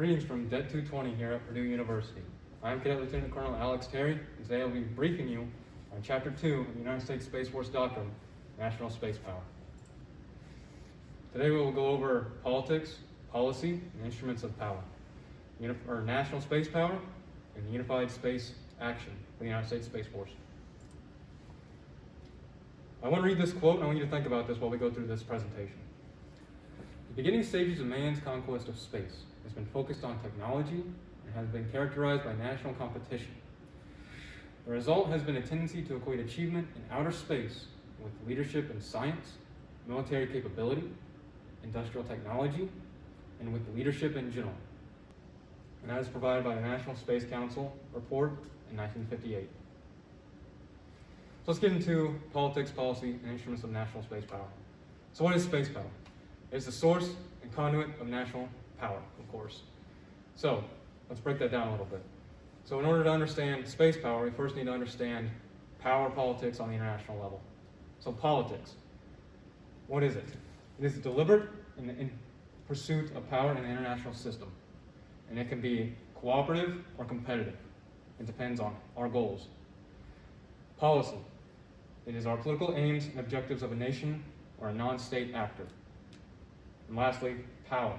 Greetings from Det 220 here at Purdue University. I'm Cadet Lieutenant Colonel Alex Terry, and today I'll be briefing you on Chapter 2 of the United States Space Force Doctrine, National Space Power. Today we will go over politics, policy, and instruments of power, national space power, and unified space action for the United States Space Force. I want to read this quote, and I want you to think about this while we go through this presentation. The beginning stages of man's conquest of space has been focused on technology and has been characterized by national competition. The result has been a tendency to equate achievement in outer space with leadership in science, military capability, industrial technology, and with leadership in general. And that is provided by the National Space Council report in 1958. So let's get into politics, policy, and instruments of national space power. So what is space power? It is the source and conduit of national power, of course. So let's break that down a little bit. So in order to understand space power, we first need to understand power politics on the international level. So politics, what is it? It is deliberate in pursuit of power in an international system. And it can be cooperative or competitive. It depends on our goals. Policy, it is our political aims and objectives of a nation or a non-state actor. And lastly, power.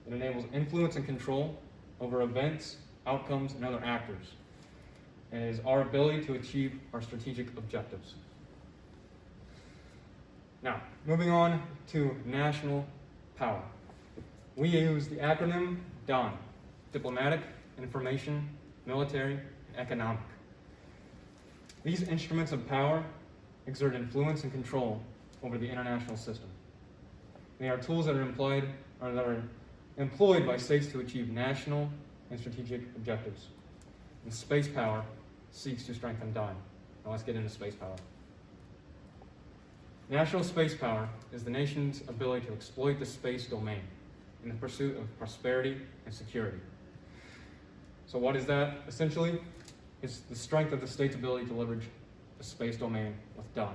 It enables influence and control over events, outcomes, and other actors. And it is our ability to achieve our strategic objectives. Now, moving on to national power. We use the acronym DON, Diplomatic, Information, Military, and Economic. These instruments of power exert influence and control over the international system. They are tools that are employed by states to achieve national and strategic objectives. And space power seeks to strengthen DIME. Now let's get into space power. National space power is the nation's ability to exploit the space domain in the pursuit of prosperity and security. So what is that? Essentially, it's the strength of the state's ability to leverage the space domain with DIME.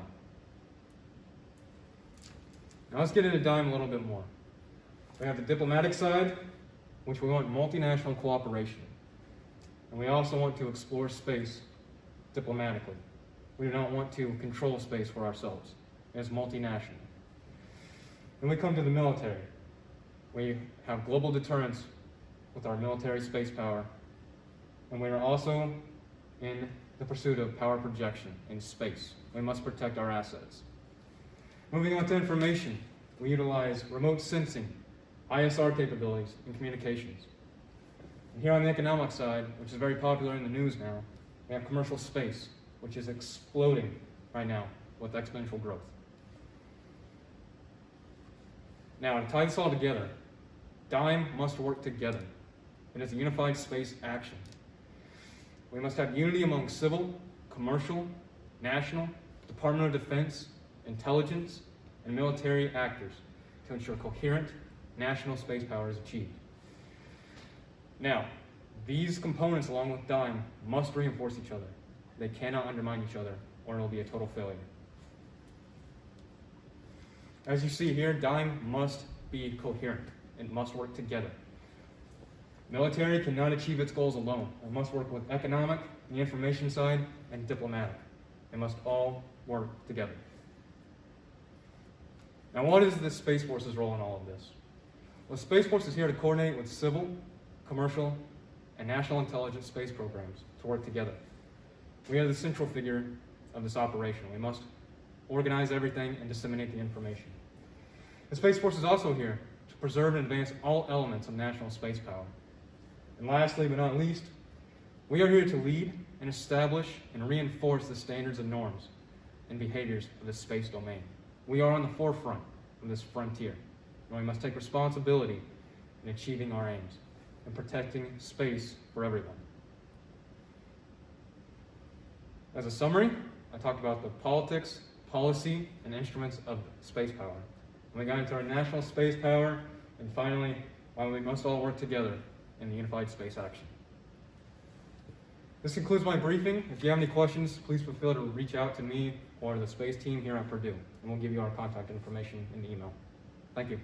Now let's get into DIME a little bit more. We have the diplomatic side, which we want multinational cooperation. And we also want to explore space diplomatically. We do not want to control space for ourselves. It's multinational. Then we come to the military. We have global deterrence with our military space power. And we are also in the pursuit of power projection in space. We must protect our assets. Moving on to information, we utilize remote sensing, ISR capabilities, and communications. And here on the economic side, which is very popular in the news now, we have commercial space, which is exploding right now with exponential growth. Now, to tie this all together, DIME must work together. It is a unified space action. We must have unity among civil, commercial, national, Department of Defense, intelligence, and military actors to ensure coherent national space power is achieved. Now, these components, along with DIME, must reinforce each other. They cannot undermine each other, or it will be a total failure. As you see here, DIME must be coherent. It must work together. Military cannot achieve its goals alone. It must work with economic, the information side, and diplomatic. They must all work together. Now, what is the Space Force's role in all of this? Well, the Space Force is here to coordinate with civil, commercial, and national intelligence space programs to work together. We are the central figure of this operation. We must organize everything and disseminate the information. The Space Force is also here to preserve and advance all elements of national space power. And lastly, but not least, we are here to lead and establish and reinforce the standards and norms and behaviors of the space domain. We are on the forefront of this frontier, and we must take responsibility in achieving our aims and protecting space for everyone. As a summary, I talked about the politics, policy, and instruments of space power. And we got into our national space power, and finally, why we must all work together in the unified space action. This concludes my briefing. If you have any questions, please feel free to reach out to me or the space team here at Purdue, and we'll give you our contact information in the email. Thank you.